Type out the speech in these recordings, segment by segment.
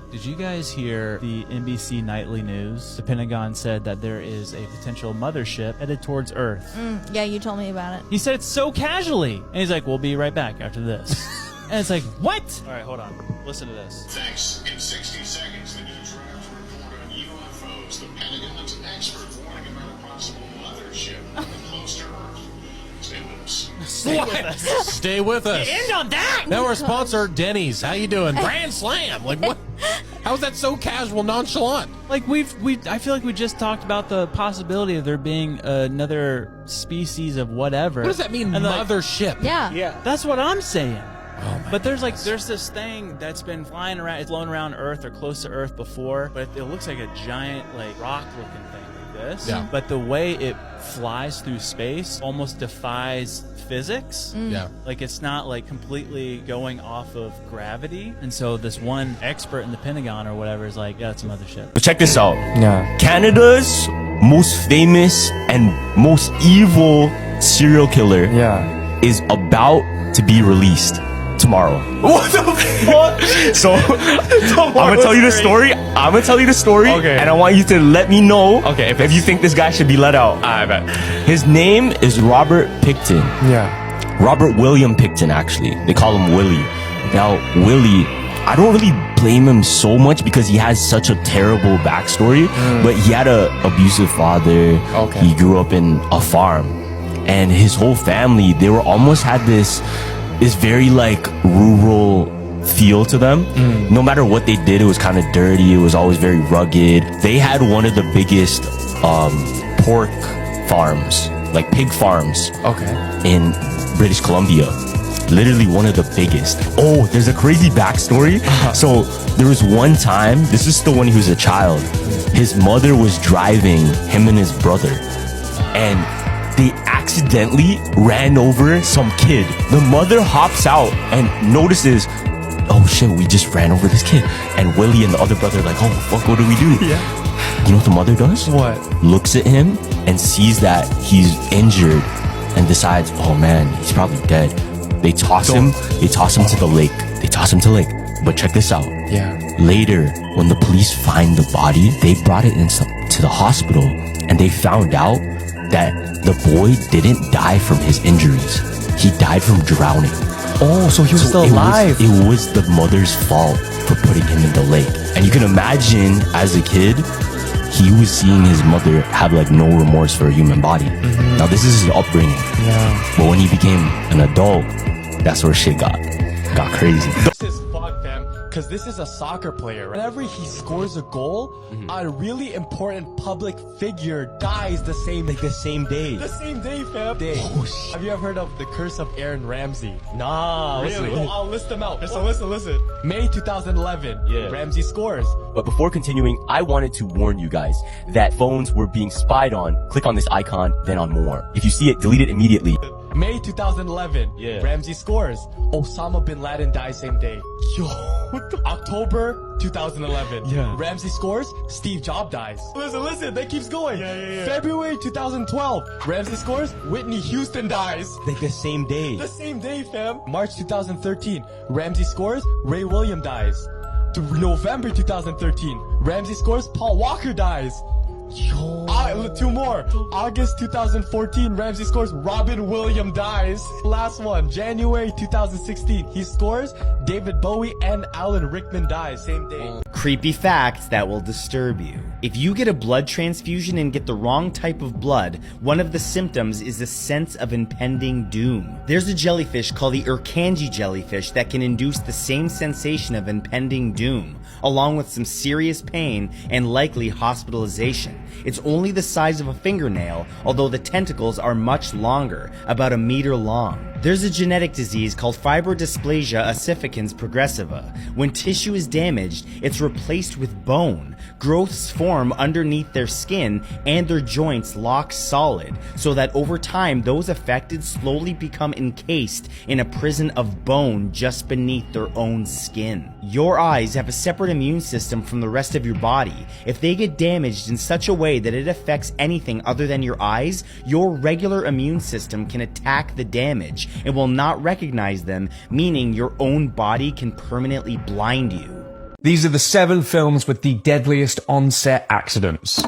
Did you guys hear the NBC Nightly News? The Pentagon said that there is a potential mothership headed towards Earth. Yeah, you told me about it. He said it so casually. And he's like, we'll be right back after this. And it's like, what? All right, hold on. Listen to this. Thanks. In 60 seconds, the new draft report on UFOs. The Pentagon's expert warning about a possible mothership close to Earth. Stay with us. Stay with us. Stay with us. End on that. Now our sponsor, Denny's. How you doing? Grand Slam. Like what? How's that so casual, nonchalant? Like I feel like we just talked about the possibility of there being another species of whatever. What does that mean, And mothership? Yeah. That's what I'm saying. Oh But there's this thing that's been flying around, it's flown around Earth or close to Earth before, but it looks like a giant, like, rock-looking thing like this. Yeah. But the way it flies through space almost defies physics. Yeah. Like, it's not, like, completely going off of gravity. And so this one expert in the Pentagon or whatever is like, yeah, it's a mothership. But check this out. Yeah. Canada's most famous and most evil serial killer Yeah. is about to be released tomorrow. What the fuck? So I'm gonna tell you the story. Okay. And I want you to let me know Okay, if you think this guy should be let out. I bet. His name is Robert Picton. Yeah. Robert William Picton, actually. They call him Willie. Now, Willie, I don't really blame him so much because he has such a terrible backstory, but he had a abusive father. Okay. He grew up in a farm. And his whole family, they were almost had this very like rural feel to them. No matter what they did, it was kind of dirty. It was always very rugged. They had one of the biggest pork farms, like pig farms, in British Columbia. Literally one of the biggest. Oh, there's a crazy backstory. So there was one time, this is still when he was a child, his mother was driving him and his brother, and they accidentally ran over some kid. The mother hops out and notices, oh shit, we just ran over this kid. And Willie and the other brother are like, oh fuck, what do we do? Yeah. You know what the mother does? What? Looks at him and sees that he's injured and decides, oh man, he's probably dead. They toss him to the lake. But check this out. Yeah. Later, when the police find the body, they brought it to the hospital and they found out that the boy didn't die from his injuries. He died from drowning. Oh, so he was still alive. It was the mother's fault for putting him in the lake. And you can imagine, as a kid, he was seeing his mother have like no remorse for a human body. Now this is his upbringing. Yeah. But when he became an adult, that's where shit got crazy. This is fucked, fam. Because this is a soccer player. Right? Whenever he scores a goal, a really important public figure dies the same The day. same day. The same day, fam. Oh, Have you ever heard of the curse of Aaron Ramsey? Nah. Really? I'll list them out. Listen. May 2011. Yeah. Ramsey scores. But before continuing, I wanted to warn you guys that phones were being spied on. Click on this icon, then on more. If you see it, delete it immediately. May 2011. Yeah. Ramsey scores. Osama bin Laden dies same day. Yo, what the? October 2011. Yeah. Ramsey scores. Steve Jobs dies. Listen. That keeps going. Yeah. February 2012. Ramsey scores. Whitney Houston dies. Like the same day. The same day, fam. March 2013. Ramsey scores. Ray William dies. To November 2013. Ramsey scores. Paul Walker dies. Yo. Two more. August 2014, Ramsey scores. Robin Williams dies. Last one, January 2016, he scores. David Bowie and Alan Rickman dies. Same day. Creepy facts that will disturb you. If you get a blood transfusion and get the wrong type of blood, one of the symptoms is a sense of impending doom. There's a jellyfish called the Urkanji jellyfish that can induce the same sensation of impending doom, along with some serious pain and likely hospitalization. It's only the size of a fingernail, although the tentacles are much longer, about 1 meter long. There's a genetic disease called fibrodysplasia ossificans progressiva. When tissue is damaged, it's replaced with bone. Growths form underneath their skin and their joints lock solid, so that over time those affected slowly become encased in a prison of bone just beneath their own skin. Your eyes have a separate immune system from the rest of your body. If they get damaged in such a way that it affects anything other than your eyes, your regular immune system can attack the damage and will not recognize them, meaning your own body can permanently blind you. These are the 7 films with the deadliest on-set accidents.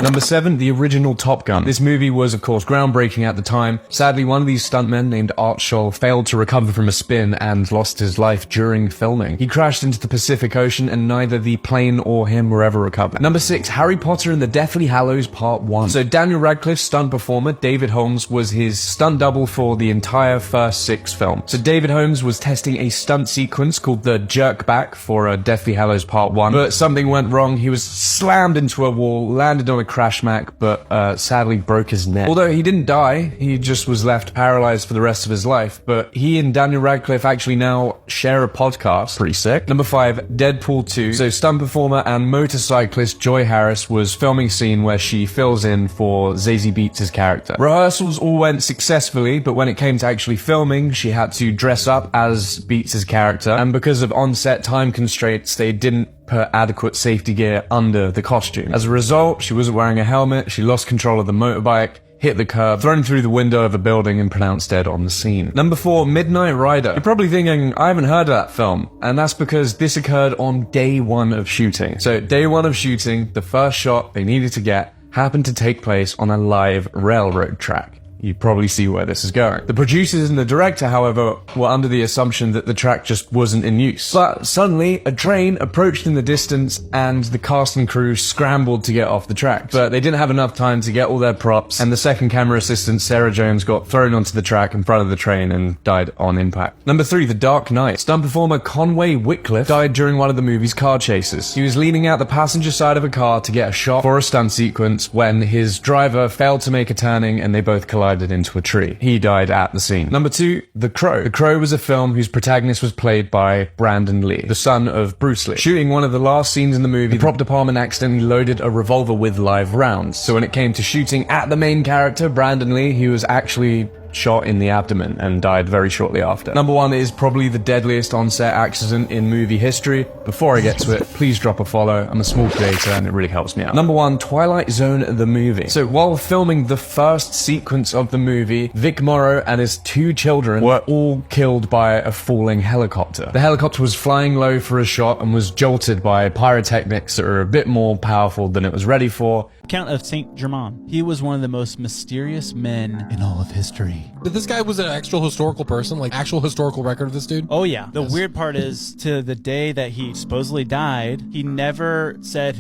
Number 7, the original Top Gun. This movie was, of course, groundbreaking at the time. Sadly, one of these stuntmen named Art Scholl failed to recover from a spin and lost his life during filming. He crashed into the Pacific Ocean and neither the plane or him were ever recovered. Number 6, Harry Potter and the Deathly Hallows Part 1. So Daniel Radcliffe's stunt performer, David Holmes, was his stunt double for the entire first 6 films. So David Holmes was testing a stunt sequence called the Jerk Back for Deathly Hallows Part 1, but something went wrong. He was slammed into a wall, landed on a crash mat, but sadly broke his neck. Although he didn't die, he just was left paralyzed for the rest of his life. But he and Daniel Radcliffe actually now share a podcast. Pretty sick. Number 5, Deadpool 2. So stunt performer and motorcyclist Joy Harris was filming a scene where she fills in for Zazie Beetz' character. Rehearsals all went successfully, but when it came to actually filming, she had to dress up as Beetz' character, and because of on-set time constraints, they didn't put adequate safety gear under the costume. As a result, she wasn't wearing a helmet, she lost control of the motorbike, hit the curb, thrown through the window of a building and pronounced dead on the scene. Number 4, Midnight Rider. You're probably thinking, I haven't heard of that film, and that's because this occurred on day 1 of shooting. So day 1 of shooting, the first shot they needed to get happened to take place on a live railroad track. You probably see where this is going. The producers and the director, however, were under the assumption that the track just wasn't in use. But suddenly, a train approached in the distance and the cast and crew scrambled to get off the track. But they didn't have enough time to get all their props, and the second camera assistant, Sarah Jones, got thrown onto the track in front of the train and died on impact. Number 3, The Dark Knight. Stunt performer Conway Whitcliffe died during one of the movie's car chases. He was leaning out the passenger side of a car to get a shot for a stunt sequence when his driver failed to make a turning and they both collided into a tree. He died at the scene. Number 2, The Crow. The Crow was a film whose protagonist was played by Brandon Lee, the son of Bruce Lee. Shooting one of the last scenes in the movie, the prop department accidentally loaded a revolver with live rounds. So when it came to shooting at the main character, Brandon Lee, he was actually shot in the abdomen and died very shortly after. Number 1 is probably the deadliest on-set accident in movie history. Before I get to it, please drop a follow. I'm a small creator and it really helps me out. Number 1, Twilight Zone the movie. So while filming the first sequence of the movie, Vic Morrow and his 2 children were all killed by a falling helicopter. The helicopter was flying low for a shot and was jolted by pyrotechnics that are a bit more powerful than it was ready for. Count of Saint Germain. He was one of the most mysterious men in all of history. But this guy was an actual historical person, like actual historical record of this dude? Oh yeah. The weird part is, to the day that he supposedly died, he never said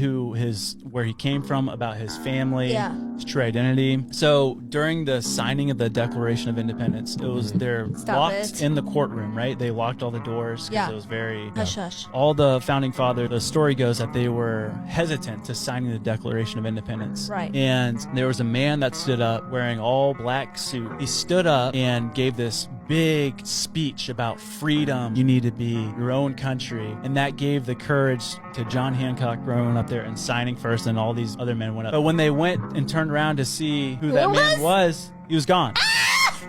where he came from, about his family, his true identity. So during the signing of the Declaration of Independence, it was locked in the courtroom, right? They locked all the doors because it was very hush hush. All the founding fathers, the story goes that they were hesitant to signing the Declaration of Independence. Right. And there was a man that stood up wearing all black suit. He stood up and gave this big speech about freedom. You need to be your own country. And that gave the courage to John Hancock growing up there and signing first, and all these other men went up. But when they went and turned around to see who that man was, he was gone.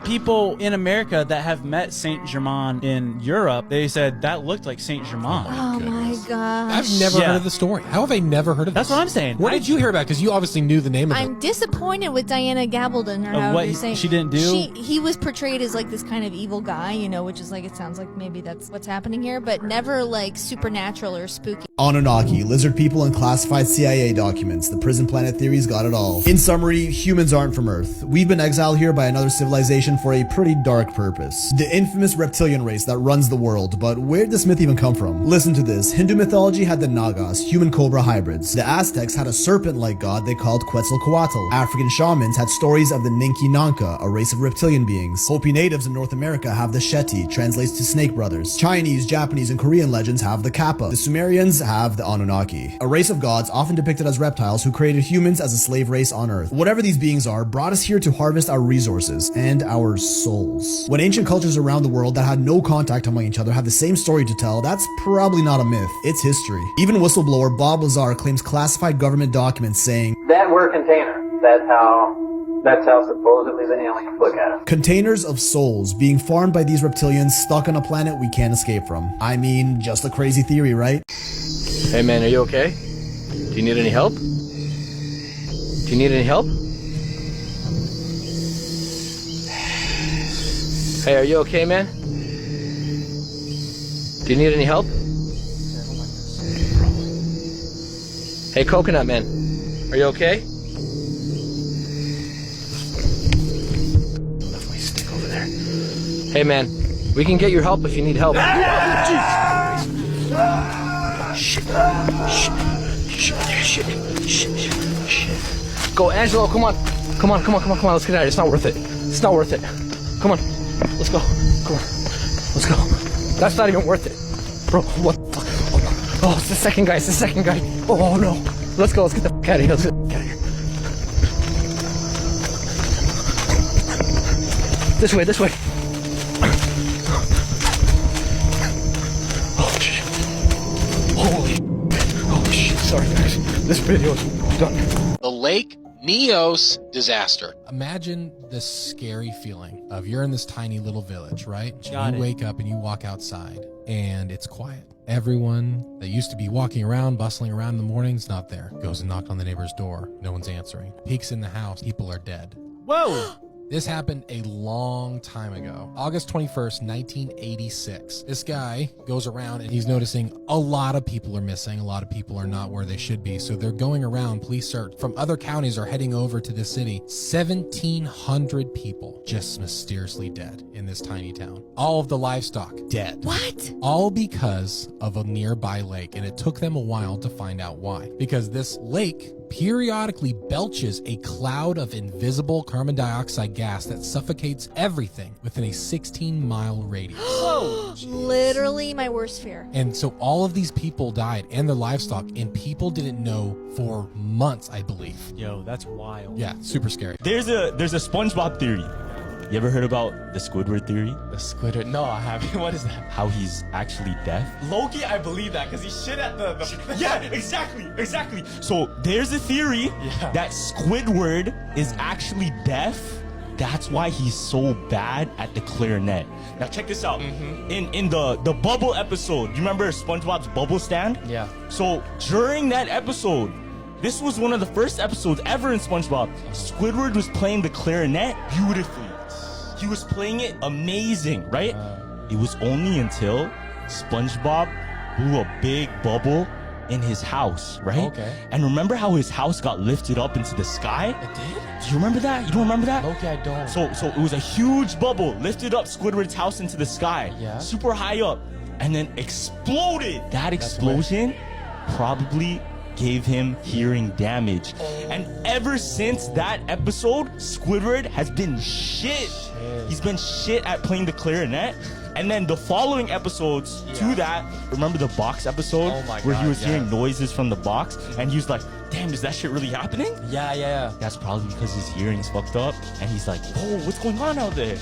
People in America that have met Saint Germain in Europe, they said that looked like Saint Germain. Oh my gosh. I've never heard of the story. How have I never heard of this? That's what I'm saying. Where did you hear about it? Because you obviously knew the name of it. I'm disappointed with Diana Gabaldon, or Of however what you're saying. she didn't do? He was portrayed as like this kind of evil guy, you know, which is like, it sounds like maybe that's what's happening here, but never like supernatural or spooky. Anunnaki, lizard people, and classified CIA documents. The prison planet theories got it all. In summary, humans aren't from Earth. We've been exiled here by another civilization for a pretty dark purpose. The infamous reptilian race that runs the world, but where'd this myth even come from? Listen to this. Hindu mythology had the Nagas, human-cobra hybrids. The Aztecs had a serpent-like god they called Quetzalcoatl. African shamans had stories of the Ninki Nanka, a race of reptilian beings. Hopi natives in North America have the Shetty, translates to snake brothers. Chinese, Japanese, and Korean legends have the Kappa. The Sumerians have the Anunnaki, a race of gods often depicted as reptiles who created humans as a slave race on Earth. Whatever these beings are, brought us here to harvest our resources and our souls. When ancient cultures around the world that had no contact among each other have the same story to tell, that's probably not a myth, it's history. Even whistleblower Bob Lazar claims classified government documents saying that we're a container. That's how supposedly the aliens look at us. Containers of souls being farmed by these reptilians stuck on a planet we can't escape from. I mean, just a crazy theory, right? Hey man, are you okay? Do you need any help? Hey, are you okay, man? Do you need any help? Hey, Coconut Man, are you okay? Left my stick over there. Hey, man, we can get your help if you need help. Shit. Go, Angelo, come on. Come on, let's get out of here. It's not worth it. It's not worth it. Come on, let's go. Come on, let's go. That's not even worth it. Bro, what the fuck? Oh, it's the second guy, Oh, no. Let's go, let's get the fuck out of here. Let's get the fuck out of here. This way. Oh, shit. Holy. Oh, shit. Sorry, guys. This video is done. The Lake Neos disaster. Imagine the scary feeling of you're in this tiny little village, right? You wake up and you walk outside and it's quiet. Everyone that used to be walking around, bustling around in the mornings, not there. Goes and knocked on the neighbor's door. No one's answering. Peeks in the house. People are dead. Whoa! This happened a long time ago. August 21st, 1986. This guy goes around and he's noticing a lot of people are missing. A lot of people are not where they should be. So they're going around. Police from other counties are heading over to the city. 1,700 people just mysteriously dead in this tiny town. All of the livestock dead. What? All because of a nearby lake. And it took them a while to find out why. Because this lake periodically belches a cloud of invisible carbon dioxide gas that suffocates everything within a 16-mile radius. Whoa! Literally my worst fear. And so all of these people died and their livestock, and people didn't know for months, I believe. Yo, that's wild. Yeah, super scary. There's a SpongeBob theory. You ever heard about the Squidward theory? The Squidward? No, I haven't. What is that? How he's actually deaf? Loki, I believe that because he shit at the Yeah, exactly. So there's a theory that Squidward is actually deaf. That's why he's so bad at the clarinet. Now check this out. In the bubble episode, you remember SpongeBob's bubble stand? Yeah. So during that episode, this was one of the first episodes ever in SpongeBob. Squidward was playing the clarinet beautifully. He was playing it amazing, right? It was only until SpongeBob blew a big bubble in his house, right? Okay. And remember how his house got lifted up into the sky? It did? Do you remember that? You don't remember that? Loki, I don't. So it was a huge bubble, lifted up Squidward's house into the sky. Yeah. Super high up. And then exploded. That explosion probably gave him hearing damage. And ever since that episode, Squidward has been shit. He's been shit at playing the clarinet. And then the following episodes to that, remember the box episode? Oh my where God, he was hearing noises from the box and he was like, damn, is that shit really happening? Yeah. That's probably because his hearing's fucked up and he's like, whoa, what's going on out there?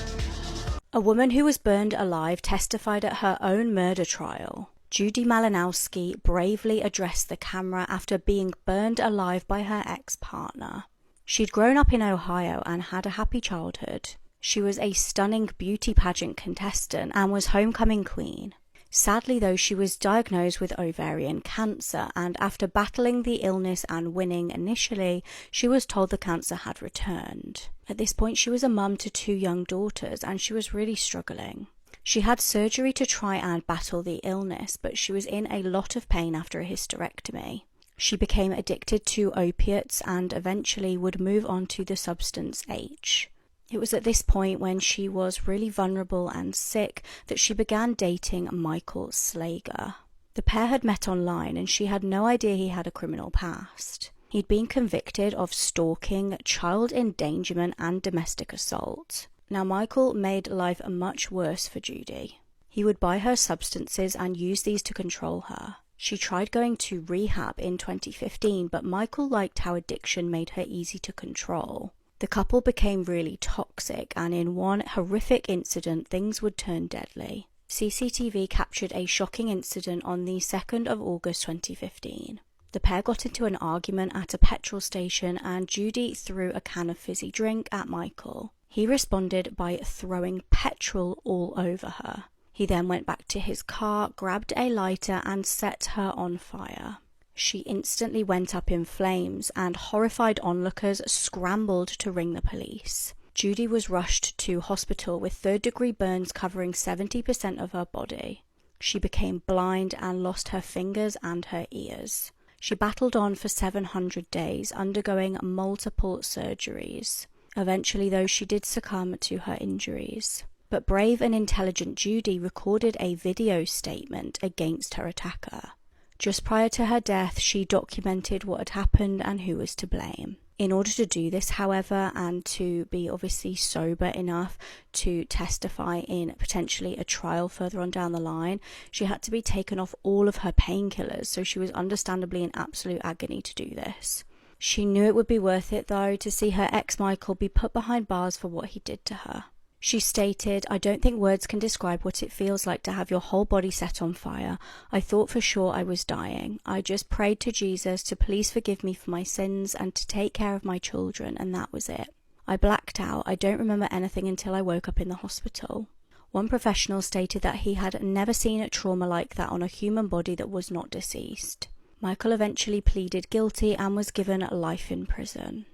A woman who was burned alive testified at her own murder trial. Judy Malinowski bravely addressed the camera after being burned alive by her ex-partner. She'd grown up in Ohio and had a happy childhood. She was a stunning beauty pageant contestant and was homecoming queen. Sadly, though, she was diagnosed with ovarian cancer, and after battling the illness and winning initially, she was told the cancer had returned. At this point, she was a mum to 2 young daughters, and she was really struggling. She had surgery to try and battle the illness, but she was in a lot of pain after a hysterectomy. She became addicted to opiates and eventually would move on to the substance H. It was at this point, when she was really vulnerable and sick, that she began dating Michael Slager. The pair had met online and she had no idea he had a criminal past. He'd been convicted of stalking, child endangerment and domestic assault. Now, Michael made life much worse for Judy. He would buy her substances and use these to control her. She tried going to rehab in 2015, but Michael liked how addiction made her easy to control. The couple became really toxic, and in one horrific incident, things would turn deadly. CCTV captured a shocking incident on the 2nd of August 2015. The pair got into an argument at a petrol station, and Judy threw a can of fizzy drink at Michael. He responded by throwing petrol all over her. He then went back to his car, grabbed a lighter, and set her on fire. She instantly went up in flames, and horrified onlookers scrambled to ring the police. Judy was rushed to hospital with third-degree burns covering 70% of her body. She became blind and lost her fingers and her ears. She battled on for 700 days, undergoing multiple surgeries. Eventually, though, she did succumb to her injuries. But brave and intelligent Judy recorded a video statement against her attacker. Just prior to her death, she documented what had happened and who was to blame. In order to do this, however, and to be obviously sober enough to testify in potentially a trial further on down the line, she had to be taken off all of her painkillers, so she was understandably in absolute agony to do this. She knew it would be worth it, though, to see her ex Michael be put behind bars for what he did to her. She stated, "I don't think words can describe what it feels like to have your whole body set on fire. I thought for sure I was dying. I just prayed to Jesus to please forgive me for my sins and to take care of my children, and that was it. I blacked out. I don't remember anything until I woke up in the hospital." One professional stated that he had never seen a trauma like that on a human body that was not deceased. Michael eventually pleaded guilty and was given life in prison.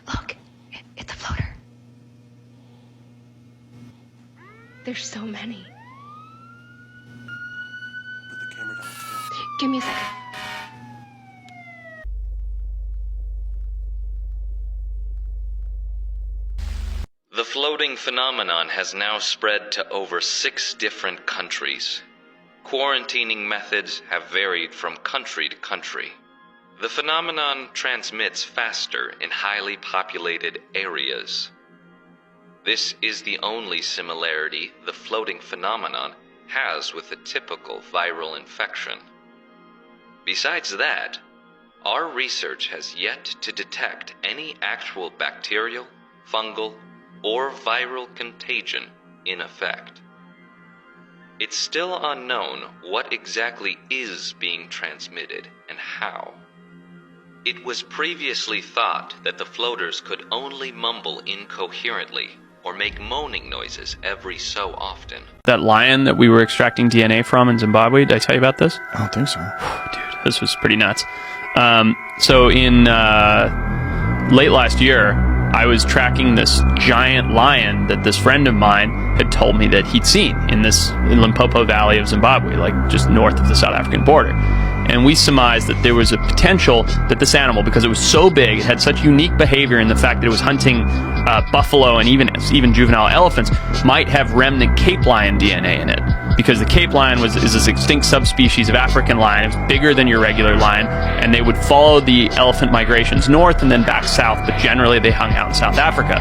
Look, it's a floater. There's so many. Put the camera down. Give me a second. The floating phenomenon has now spread to over 6 different countries. Quarantining methods have varied from country to country. The phenomenon transmits faster in highly populated areas. This is the only similarity the floating phenomenon has with a typical viral infection. Besides that, our research has yet to detect any actual bacterial, fungal, or viral contagion in effect. It's still unknown what exactly is being transmitted and how. It was previously thought that the floaters could only mumble incoherently or make moaning noises every so often. That lion that we were extracting DNA from in Zimbabwe, did I tell you about this? I don't think so. Dude, this was pretty nuts. So in late last year, I was tracking this giant lion that this friend of mine had told me that he'd seen in Limpopo Valley of Zimbabwe, like just north of the South African border. And we surmised that there was a potential that this animal, because it was so big, it had such unique behavior in the fact that it was hunting buffalo and even juvenile elephants, might have remnant Cape lion DNA in it. Because the Cape lion is this extinct subspecies of African lion. It was bigger than your regular lion, and they would follow the elephant migrations north and then back south, but generally they hung out in South Africa.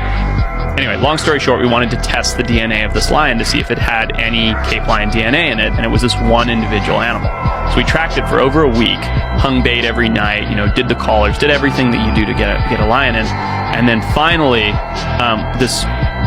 Anyway, long story short, we wanted to test the DNA of this lion to see if it had any Cape lion DNA in it, and it was this one individual animal. So we tracked it for over a week, hung bait every night, did the collars, did everything that you do to get a lion in, and then finally, this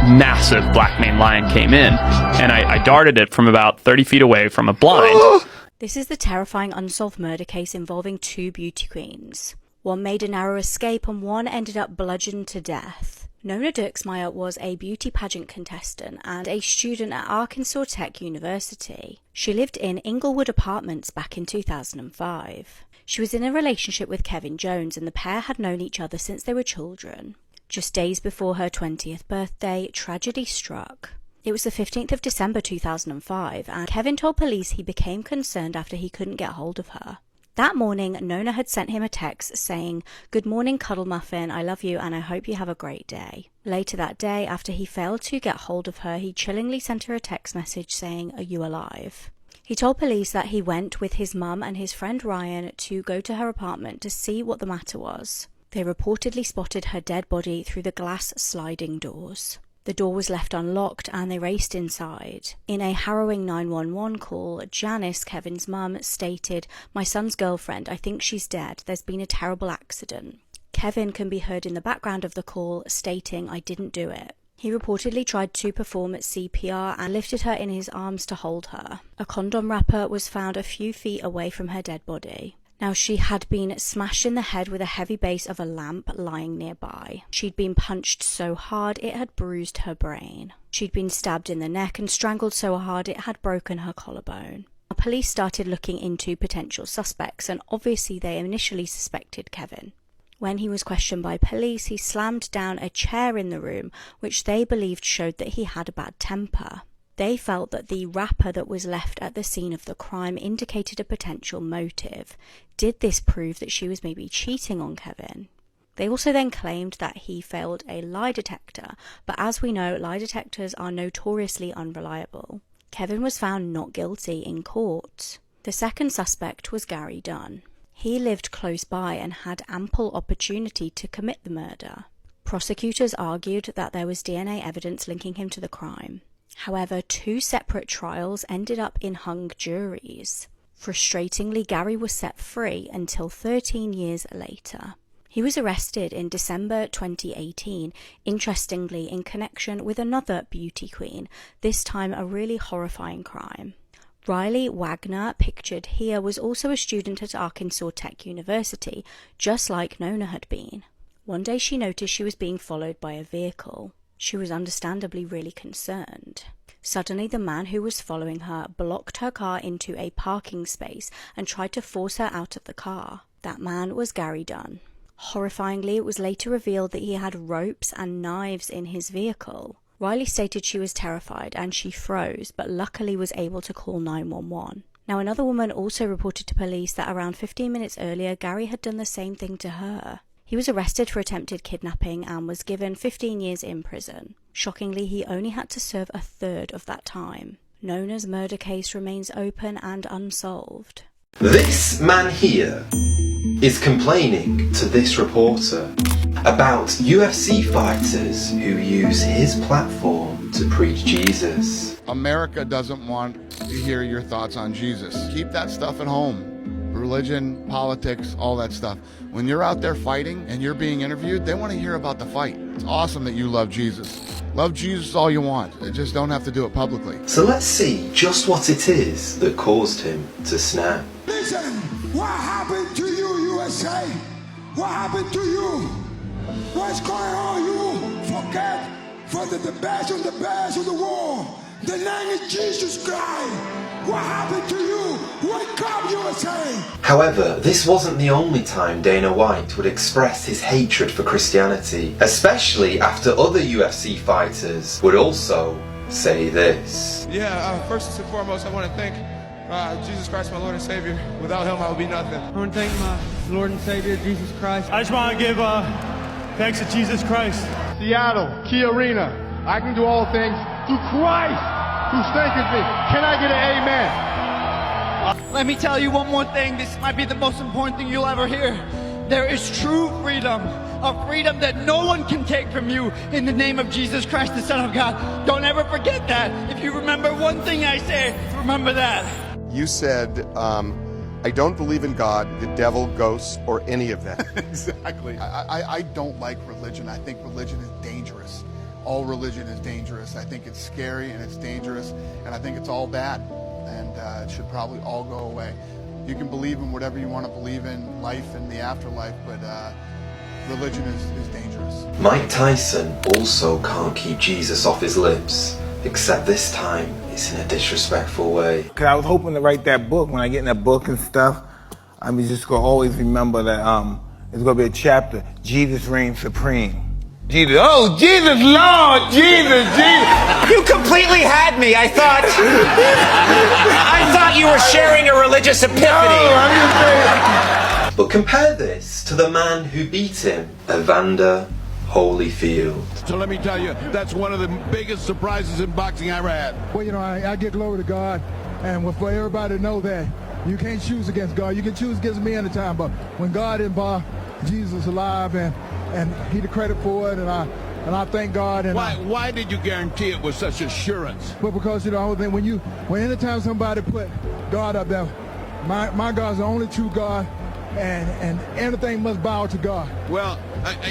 massive black maned lion came in, and I darted it from about 30 feet away from a blind. This is the terrifying unsolved murder case involving 2 beauty queens. One made a narrow escape and one ended up bludgeoned to death. Nona Dirksmeyer was a beauty pageant contestant and a student at Arkansas Tech University. She lived in Inglewood Apartments back in 2005. She was in a relationship with Kevin Jones, and the pair had known each other since they were children. Just days before her 20th birthday, tragedy struck. It was the 15th of December 2005, and Kevin told police he became concerned after he couldn't get hold of her. That morning, Nona had sent him a text saying, "Good morning, Cuddle Muffin, I love you and I hope you have a great day." Later that day, after he failed to get hold of her, he chillingly sent her a text message saying, "Are you alive?" He told police that he went with his mum and his friend Ryan to go to her apartment to see what the matter was. They reportedly spotted her dead body through the glass sliding doors. The door was left unlocked and they raced inside. In a harrowing 911 call, Janice, Kevin's mum, stated, "My son's girlfriend, I think she's dead. There's been a terrible accident." Kevin can be heard in the background of the call stating, "I didn't do it." He reportedly tried to perform CPR and lifted her in his arms to hold her. A condom wrapper was found a few feet away from her dead body. Now, she had been smashed in the head with a heavy base of a lamp lying nearby. She'd been punched so hard it had bruised her brain. She'd been stabbed in the neck and strangled so hard it had broken her collarbone. Police started looking into potential suspects, and obviously they initially suspected Kevin. When he was questioned by police, he slammed down a chair in the room, which they believed showed that he had a bad temper. They felt that the wrapper that was left at the scene of the crime indicated a potential motive. Did this prove that she was maybe cheating on Kevin? They also then claimed that he failed a lie detector, but as we know, lie detectors are notoriously unreliable. Kevin was found not guilty in court. The second suspect was Gary Dunn. He lived close by and had ample opportunity to commit the murder. Prosecutors argued that there was DNA evidence linking him to the crime. However, 2 separate trials ended up in hung juries. Frustratingly, Gary was set free until 13 years later. He was arrested in December 2018, interestingly in connection with another beauty queen, this time a really horrifying crime. Riley Wagner, pictured here, was also a student at Arkansas Tech University, just like Nona had been. One day she noticed she was being followed by a vehicle. She was understandably really concerned. Suddenly, the man who was following her blocked her car into a parking space and tried to force her out of the car. That man was Gary Dunn. Horrifyingly, it was later revealed that he had ropes and knives in his vehicle. Riley stated she was terrified and she froze, but luckily was able to call 911. Now, another woman also reported to police that around 15 minutes earlier, Gary had done the same thing to her. He was arrested for attempted kidnapping and was given 15 years in prison. Shockingly, he only had to serve a third of that time. Nona's murder case remains open and unsolved. This man here is complaining to this reporter about UFC fighters who use his platform to preach Jesus. America doesn't want to hear your thoughts on Jesus. Keep that stuff at home. Religion, politics, all that stuff. When you're out there fighting and you're being interviewed, they want to hear about the fight. It's awesome that you love Jesus. Love Jesus all you want. You just don't have to do it publicly. So let's see just what it is that caused him to snap. Listen, what happened to you, USA? What happened to you? What's going on? You forget for the best of the world. The name is Jesus Christ. What happened to you? Wake up, USA! However, this wasn't the only time Dana White would express his hatred for Christianity, especially after other UFC fighters would also say this. Yeah, first and foremost, I want to thank Jesus Christ, my Lord and Savior. Without him, I would be nothing. I want to thank my Lord and Savior, Jesus Christ. I just want to give thanks to Jesus Christ. Seattle, Key Arena. I can do all things through Christ who strengthens me. Can I get an amen? Let me tell you one more thing. This might be the most important thing you'll ever hear. There is true freedom. A freedom that no one can take from you in the name of Jesus Christ, the Son of God. Don't ever forget that. If you remember one thing I say, remember that. You said, I don't believe in God, the devil, ghosts, or any of that. Exactly. I don't like religion. I think religion is dangerous. All religion is dangerous. I think it's scary and it's dangerous, and I think it's all bad, and it should probably all go away. You can believe in whatever you want to believe in, life and the afterlife, but religion is dangerous. Mike Tyson also can't keep Jesus off his lips, except this time it's in a disrespectful way. Cause I was hoping to write that book. When I get in that book and stuff, I'm just gonna always remember that there's gonna be a chapter, Jesus reigns supreme. Jesus, oh, Jesus, Lord, Jesus. You completely had me. I thought you were sharing a religious epiphany. No, I'm just saying. But compare this to the man who beat him, Evander Holyfield. So let me tell you, that's one of the biggest surprises in boxing I ever had. Well, you know, I give glory to God, and for everybody to know that you can't choose against God. You can choose against me anytime, but when God involved, Jesus is alive, and he the credit for it, and I thank God. And why did you guarantee it with such assurance? Well, because, you know, when anytime somebody put God up there, my God's the only true God, and everything must bow to God. Well,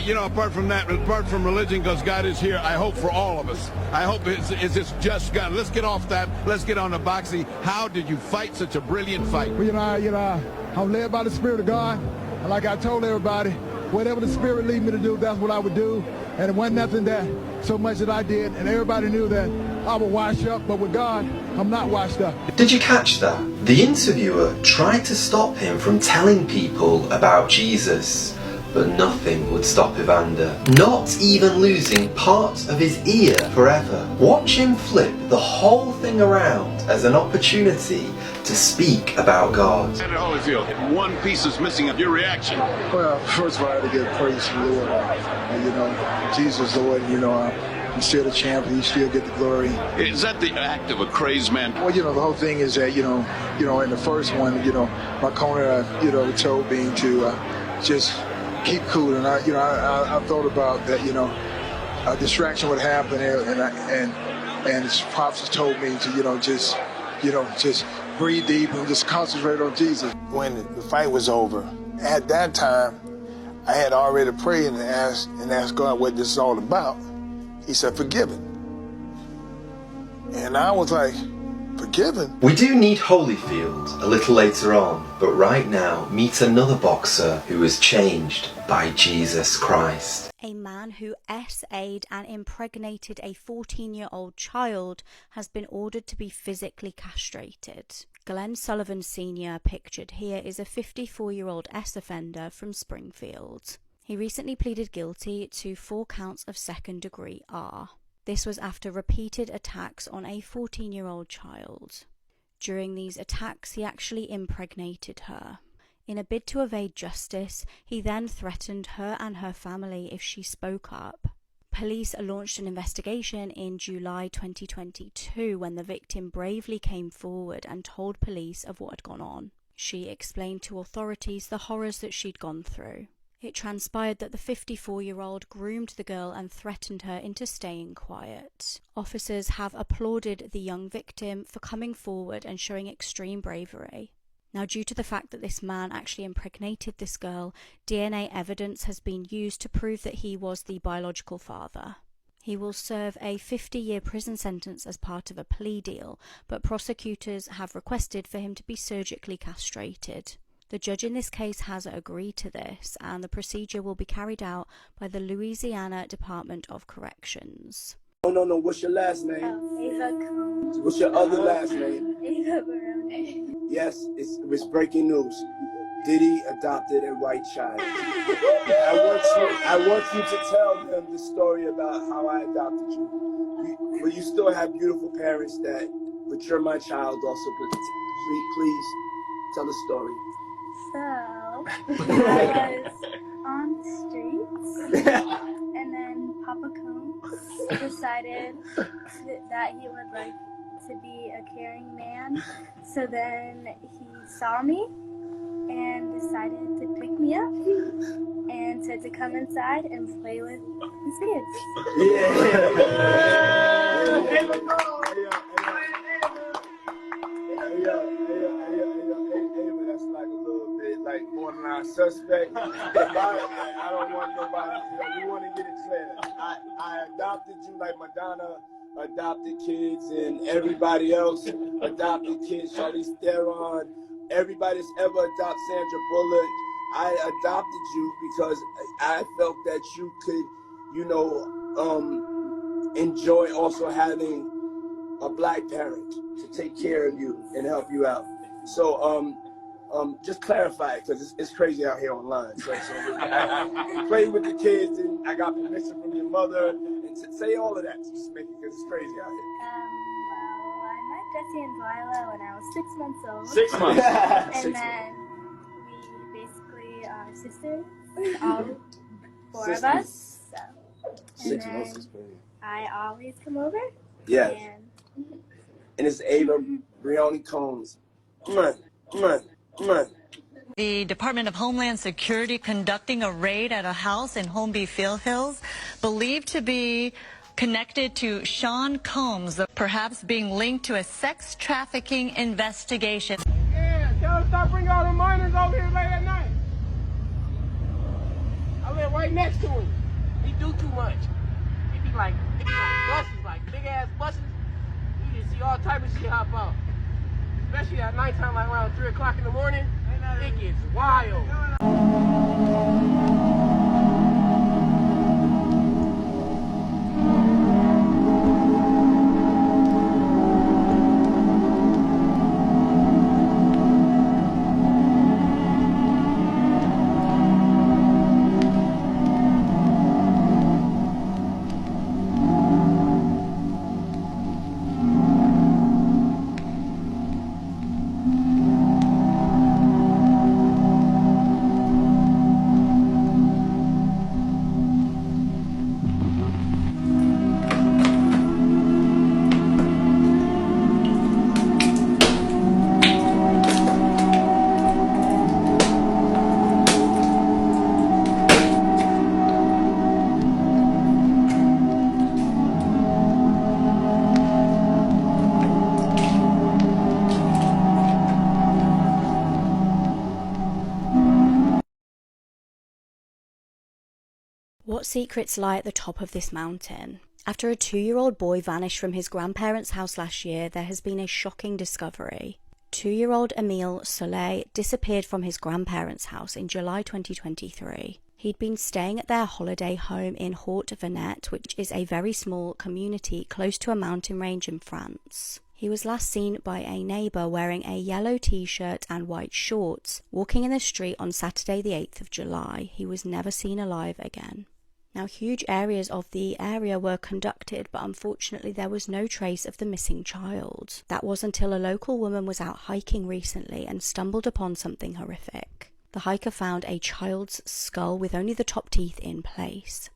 you know, apart from that, apart from religion, because God is here, I hope for all of us. I hope it's just God. Let's get off that. Let's get on to boxing. How did you fight such a brilliant fight? Well, I'm led by the Spirit of God. And like I told everybody, whatever the Spirit lead me to do, that's what I would do. And it wasn't nothing that so much that I did. And everybody knew that I would wash up. But with God, I'm not washed up. Did you catch that? The interviewer tried to stop him from telling people about Jesus, But nothing would stop Evander, not even losing part of his ear forever. Watch him flip the whole thing around as an opportunity to speak about God. Senator Holyfield, one piece is missing of your reaction. Well, first of all, I had to give praise to the Lord. You know, Jesus, Lord, you know, he's still the champion. He still get the glory. Is that the act of a crazed man? Well, you know, the whole thing is that, you know, in the first one, you know, my corner, you know, told me to just keep cool. And I thought about that, you know, a distraction would happen, and his pops told me to, just breathe deep and just concentrate on Jesus. When the fight was over, at that time, I had already prayed and asked God what this is all about. He said, forgiven. And I was like, forgiven? We do need Holyfield a little later on, but right now, meet another boxer who was changed by Jesus Christ. A man who SA'd and impregnated a 14-year-old child has been ordered to be physically castrated. Glenn Sullivan Sr., pictured here, is a 54-year-old S offender from Springfield. He recently pleaded guilty to 4 counts of second-degree R. This was after repeated attacks on a 14-year-old child. During these attacks, he actually impregnated her. In a bid to evade justice, he then threatened her and her family if she spoke up. Police launched an investigation in July 2022 when the victim bravely came forward and told police of what had gone on. She explained to authorities the horrors that she'd gone through. It transpired that the 54-year-old groomed the girl and threatened her into staying quiet. Officers have applauded the young victim for coming forward and showing extreme bravery. Now, due to the fact that this man actually impregnated this girl, DNA evidence has been used to prove that he was the biological father. He will serve a 50-year prison sentence as part of a plea deal, but prosecutors have requested for him to be surgically castrated. The judge in this case has agreed to this, and the procedure will be carried out by the Louisiana Department of Corrections. No, what's your last name? What's your other last name? Yes, it's breaking news. Diddy adopted a white child. I want you to tell them the story about how I adopted you. But you still have beautiful parents but you're my child also. But please tell the story. So, I was on the streets, and then Papa Combs decided that he would like to be a caring man. So then he saw me and decided to pick me up and said to come inside and play with his kids. That's like a little bit like borderline suspect. I don't want nobody. We want to get it clear. I adopted you like Madonna adopted kids, and everybody else adopted kids. Charlize Theron, everybody that's ever adopted Sandra Bullock. I adopted you because I felt that you could, enjoy also having a black parent to take care of you and help you out. So, just clarify it, because it's crazy out here online. So play with the kids, and I got permission from your mother, and say all of that. Just make it, because it's crazy out here. Well, I met Jesse and Delilah when I was 6 months old. 6 months. And then we basically are sisters, all 4 of us. So. 6 months is crazy. I always come over. Yeah. And it's Ava Brioni Combs. Come on. The Department of Homeland Security conducting a raid at a house in Holmby Field Hills, believed to be connected to Sean Combs, perhaps being linked to a sex trafficking investigation. Yeah, tell them stop bringing all the minors over here late at night. I live right next to him. He do too much. It be like buses, like big ass buses. You just see all type of shit hop out. Especially at nighttime, like around 3 o'clock in the morning, it gets wild. What secrets lie at the top of this mountain? After a 2-year-old boy vanished from his grandparents' house last year, there has been a shocking discovery. 2-year-old Emile Soleil disappeared from his grandparents' house in July 2023. He'd been staying at their holiday home in Haute-Venette, which is a very small community close to a mountain range in France. He was last seen by a neighbour wearing a yellow t-shirt and white shorts, walking in the street on Saturday the 8th of July. He was never seen alive again. Now, huge areas of the area were conducted, but unfortunately there was no trace of the missing child. That was until a local woman was out hiking recently and stumbled upon something horrific. The hiker found a child's skull with only the top teeth in place.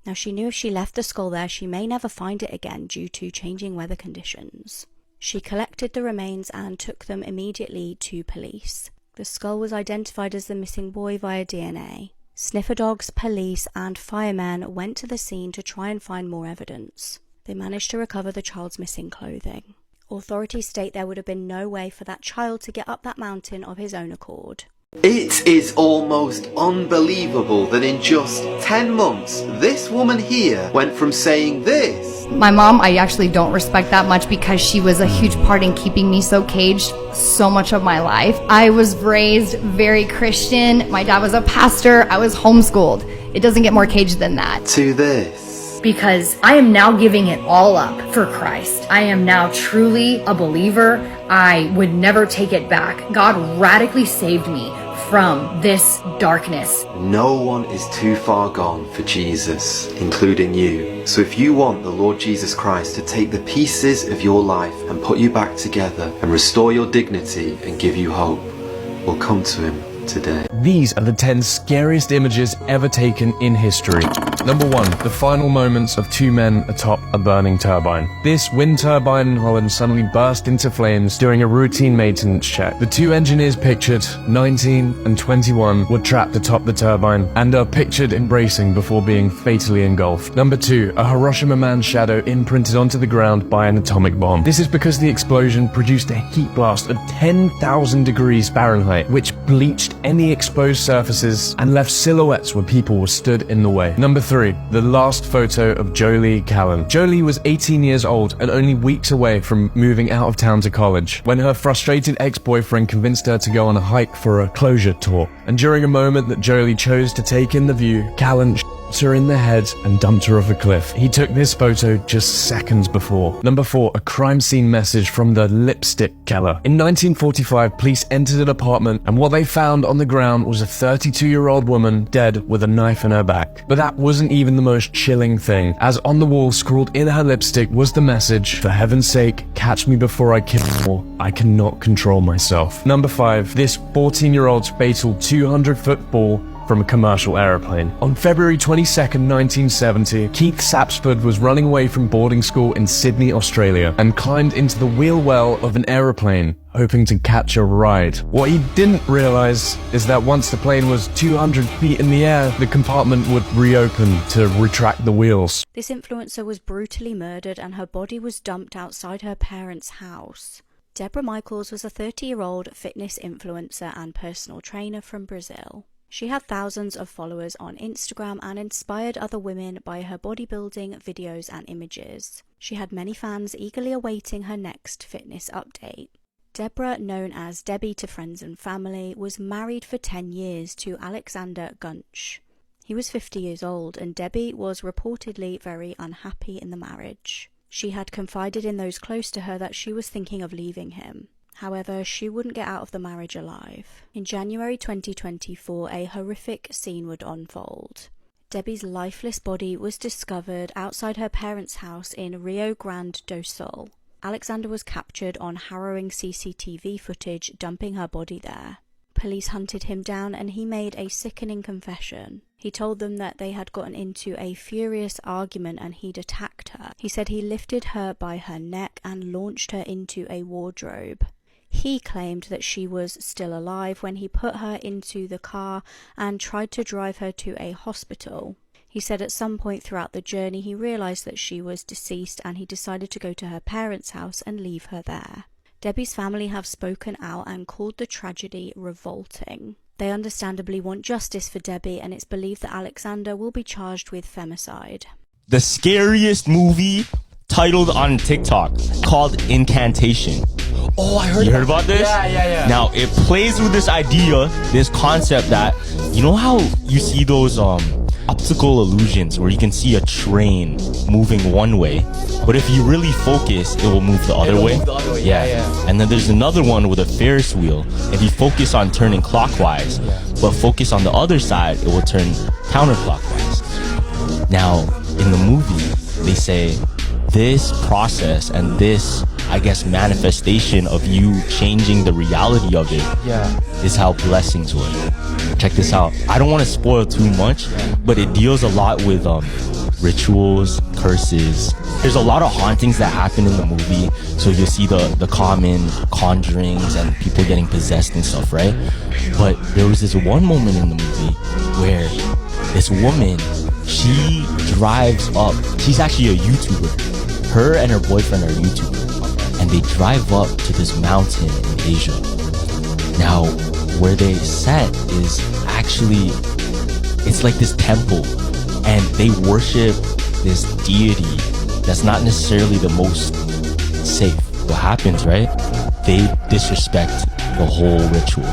Now, she knew if she left the skull there, she may never find it again due to changing weather conditions. She collected the remains and took them immediately to police. The skull was identified as the missing boy via DNA. Sniffer dogs, police and firemen went to the scene to try and find more evidence. They managed to recover the child's missing clothing. Authorities state there would have been no way for that child to get up that mountain of his own accord. It is almost unbelievable that in just 10 months, this woman here went from saying this. My mom, I actually don't respect that much because she was a huge part in keeping me so caged so much of my life. I was raised very Christian. My dad was a pastor. I was homeschooled. It doesn't get more caged than that. To this. Because I am now giving it all up for Christ. I am now truly a believer. I would never take it back. God radically saved me from this darkness. No one is too far gone for Jesus, including you. So if you want the Lord Jesus Christ to take the pieces of your life and put you back together and restore your dignity and give you hope, well, come to him today. These are the 10 scariest images ever taken in history. Number 1. The final moments of 2 men atop a burning turbine. This wind turbine in Holland suddenly burst into flames during a routine maintenance check. The 2 engineers pictured, 19 and 21, were trapped atop the turbine and are pictured embracing before being fatally engulfed. Number 2. A Hiroshima man's shadow imprinted onto the ground by an atomic bomb. This is because the explosion produced a heat blast of 10,000 degrees Fahrenheit, which bleached any exposed surfaces and left silhouettes where people were stood in the way. Number 3. The last photo of Jolie Callan. Jolie was 18 years old and only weeks away from moving out of town to college when her frustrated ex-boyfriend convinced her to go on a hike for a closure tour. And during a moment that Jolie chose to take in the view, Callan shot her in the head and dumped her off a cliff. He took this photo just seconds before. Number 4. A crime scene message from the lipstick killer. In 1945, police entered an apartment and what they found on the ground was a 32-year-old woman dead with a knife in her back. But that wasn't even the most chilling thing, as on the wall scrawled in her lipstick was the message, "For heaven's sake, catch me before I kill more. I cannot control myself." Number 5. This 14-year-old's fatal 200-foot fall from a commercial aeroplane. On February 22nd, 1970, Keith Sapsford was running away from boarding school in Sydney, Australia, and climbed into the wheel well of an aeroplane, hoping to catch a ride. What he didn't realize is that once the plane was 200 feet in the air, the compartment would reopen to retract the wheels. This influencer was brutally murdered and her body was dumped outside her parents' house. Deborah Michaels was a 30-year-old fitness influencer and personal trainer from Brazil. She had thousands of followers on Instagram and inspired other women by her bodybuilding videos and images. She had many fans eagerly awaiting her next fitness update. Deborah, known as Debbie to friends and family, was married for 10 years to Alexander Gunch. He was 50 years old and Debbie was reportedly very unhappy in the marriage. She had confided in those close to her that she was thinking of leaving him. However, she wouldn't get out of the marriage alive. In January 2024, a horrific scene would unfold. Debbie's lifeless body was discovered outside her parents' house in Rio Grande do Sul. Alexander was captured on harrowing CCTV footage dumping her body there. Police hunted him down and he made a sickening confession. He told them that they had gotten into a furious argument and he'd attacked her. He said he lifted her by her neck and launched her into a wardrobe. He claimed that she was still alive when he put her into the car and tried to drive her to a hospital. He said at some point throughout the journey he realised that she was deceased and he decided to go to her parents' house and leave her there. Debbie's family have spoken out and called the tragedy revolting. They understandably want justice for Debbie, and it's believed that Alexander will be charged with femicide. The scariest movie titled on TikTok called Incantation. Oh, I heard. You heard about this? Yeah. Now, it plays with this idea, this concept that, you know how you see those optical illusions where you can see a train moving one way, but if you really focus, it will move the other way? Yeah. And then there's another one with a Ferris wheel. If you focus on turning clockwise, but focus on the other side, it will turn counterclockwise. Now, in the movie, they say this process and this, I guess, manifestation of you changing the reality of it is how blessings work. Check this out. I don't want to spoil too much, but it deals a lot with rituals, curses. There's a lot of hauntings that happen in the movie, so you'll see the common conjurings and people getting possessed and stuff, right? But there was this one moment in the movie where this woman, she drives up. She's actually a YouTuber. Her and her boyfriend are YouTubers, and they drive up to this mountain in Asia. Now, where they set is actually, it's like this temple, and they worship this deity that's not necessarily the most safe. What happens, right? They disrespect the whole ritual.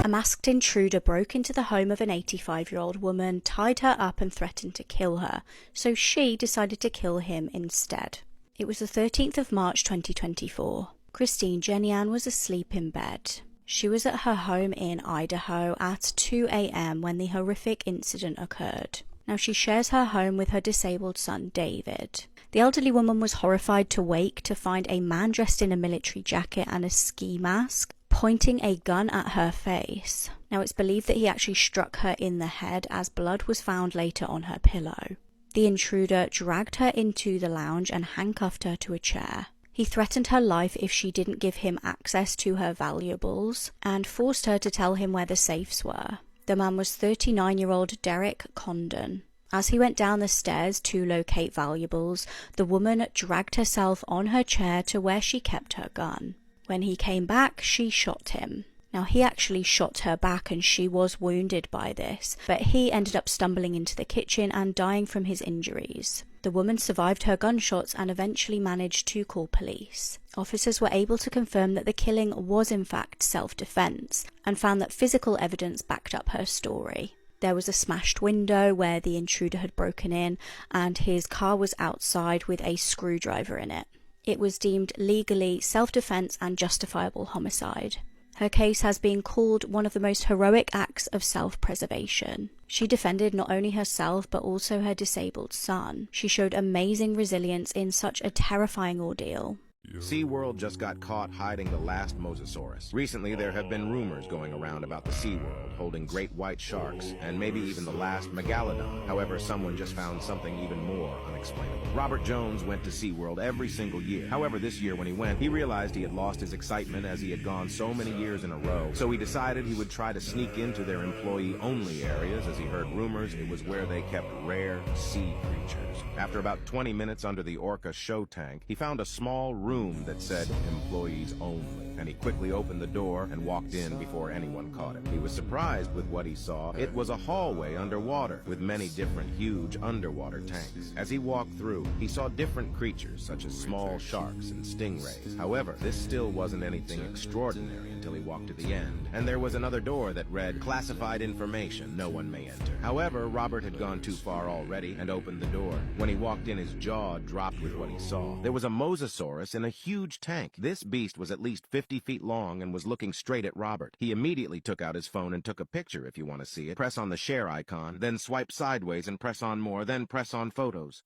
A masked intruder broke into the home of an 85-year-old woman, tied her up and threatened to kill her, so she decided to kill him instead. It was the 13th of March 2024. Christine Genian was asleep in bed. She was at her home in Idaho at 2 a.m. when the horrific incident occurred. Now, she shares her home with her disabled son, David. The elderly woman was horrified to wake to find a man dressed in a military jacket and a ski mask pointing a gun at her face. Now, it's believed that he actually struck her in the head, as blood was found later on her pillow. The intruder dragged her into the lounge and handcuffed her to a chair. He threatened her life if she didn't give him access to her valuables and forced her to tell him where the safes were. The man was 39-year-old Derek Condon. As he went down the stairs to locate valuables, the woman dragged herself on her chair to where she kept her gun. When he came back, she shot him. Now, he actually shot her back and she was wounded by this, but he ended up stumbling into the kitchen and dying from his injuries. The woman survived her gunshots and eventually managed to call police. Officers were able to confirm that the killing was in fact self-defense and found that physical evidence backed up her story. There was a smashed window where the intruder had broken in, and his car was outside with a screwdriver in it. It was deemed legally self-defense and justifiable homicide. Her case has been called one of the most heroic acts of self-preservation. She defended not only herself but also her disabled son. She showed amazing resilience in such a terrifying ordeal. SeaWorld just got caught hiding the last Mosasaurus. Recently, there have been rumors going around about the SeaWorld holding great white sharks, and maybe even the last Megalodon. However, someone just found something even more unexplainable. Robert Jones went to SeaWorld every single year. However, this year when he went, he realized he had lost his excitement as he had gone so many years in a row. So he decided he would try to sneak into their employee-only areas, as he heard rumors it was where they kept rare sea creatures. After about 20 minutes under the Orca show tank, he found a small room that said employees only, and he quickly opened the door and walked in before anyone caught him. He was surprised with what he saw. It was a hallway underwater with many different huge underwater tanks. As he walked through, he saw different creatures such as small sharks and stingrays. However, this still wasn't anything extraordinary until he walked to the end, and there was another door that read classified information, no one may enter. However, Robert had gone too far already and opened the door. When he walked in, his jaw dropped with what he saw. There was a Mosasaurus in a huge tank. This beast was at least 50 feet long and was looking straight at Robert. He immediately took out his phone and took a picture. If you want to see it, press on the share icon, then swipe sideways and press on more, then press on photos.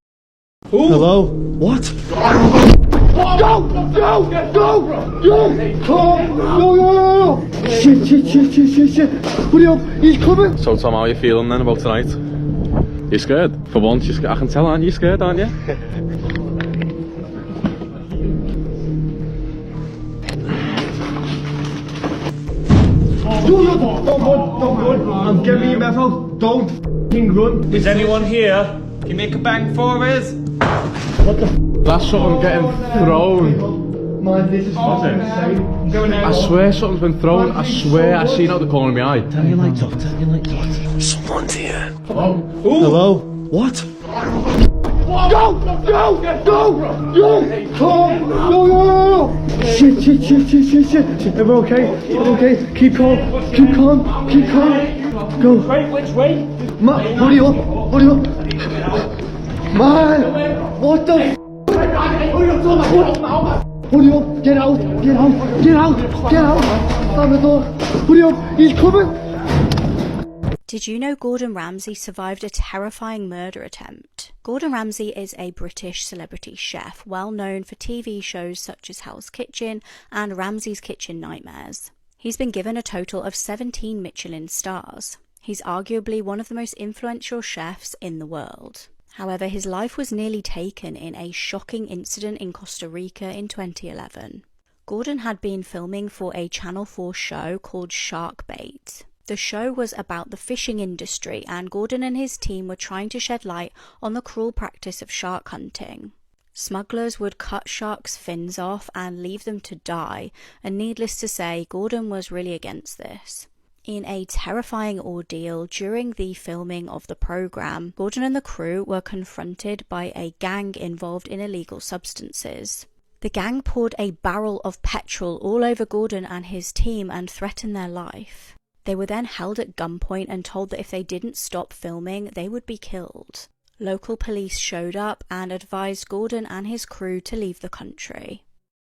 Ooh. Hello? What? Go! Shit. Hurry up, he's coming! So Tom, how are you feeling then about tonight? You scared? For once, you're scared. I can tell, aren't you scared, aren't you? Don't run. I'm giving you metal. Don't f***ing run. Is anyone here? Can you make a bang for us? What the f***? That's what I'm getting thrown. Man, this is fucking insane. I swear something's been thrown. I swear I seen out the corner of my eye. Turn your lights off, turn your lights off. Someone's here. Hello? Hello? What? Go! Go! Go! Go! Shit. Am I okay? I'm okay. Keep calm. Keep calm. Keep calm. Go. Wait, which way? Man, hurry up. Hurry up. Man! What the f***? Hurry up! Get out! Get out! Get out! Get out! Slam the door! Hurry up! He's coming! Did you know Gordon Ramsay survived a terrifying murder attempt? Gordon Ramsay is a British celebrity chef, well known for TV shows such as Hell's Kitchen and Ramsay's Kitchen Nightmares. He's been given a total of 17 Michelin stars. He's arguably one of the most influential chefs in the world. However, his life was nearly taken in a shocking incident in Costa Rica in 2011. Gordon had been filming for a Channel 4 show called Shark Bait. The show was about the fishing industry, and Gordon and his team were trying to shed light on the cruel practice of shark hunting. Smugglers would cut sharks' fins off and leave them to die, and needless to say, Gordon was really against this. In a terrifying ordeal during the filming of the program, Gordon and the crew were confronted by a gang involved in illegal substances. The gang poured a barrel of petrol all over Gordon and his team and threatened their life. They were then held at gunpoint and told that if they didn't stop filming, they would be killed. Local police showed up and advised Gordon and his crew to leave the country.